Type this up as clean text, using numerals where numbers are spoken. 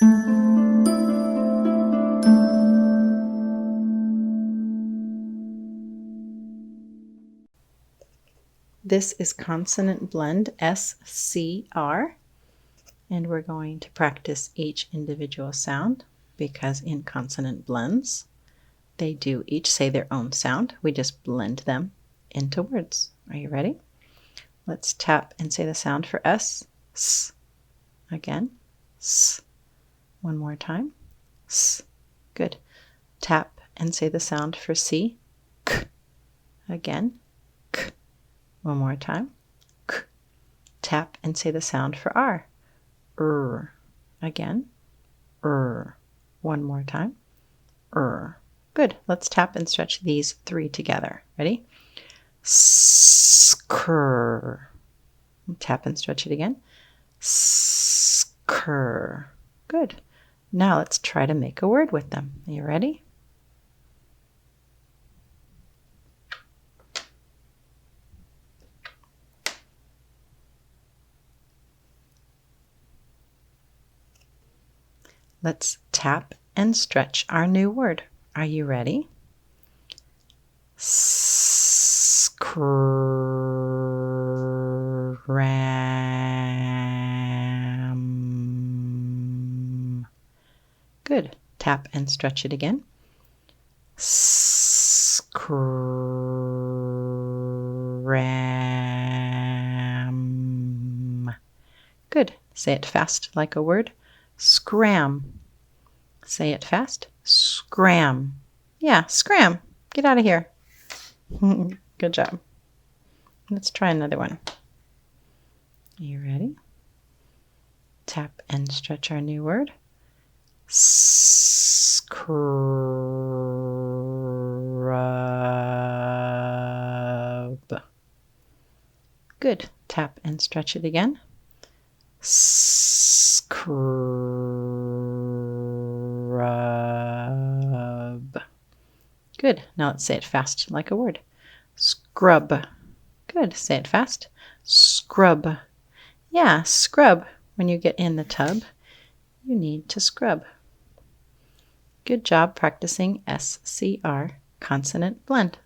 This is Consonant Blend, SCR, and we're going to practice each individual sound because in consonant blends, they do each say their own sound. We just blend them into words. Are you ready? Let's tap and say the sound for S. S. Again. S. One more time. S. Good. Tap and say the sound for C. K. Again. K. One more time. K. Tap and say the sound for R. Again. One more time. Good. Let's tap and stretch these three together. Ready? Skr. Tap and stretch it again. Skr. Good. Now let's try to make a word with them. Are you ready? Let's tap and stretch our new word. Are you ready? Scram. Good. Tap and stretch it again. Scram. Good. Say it fast like a word. Scram. Say it fast. Scram. Yeah, scram. Get out of here. Good job. Let's try another one. Are you ready? Tap and stretch our new word. Scrub. Good. Tap and stretch it again. Scrub. Good. Now let's say it fast like a word. Scrub. Good. Say it fast. Scrub. Yeah, scrub. When you get in the tub, you need to scrub. Good job practicing SCR consonant blend.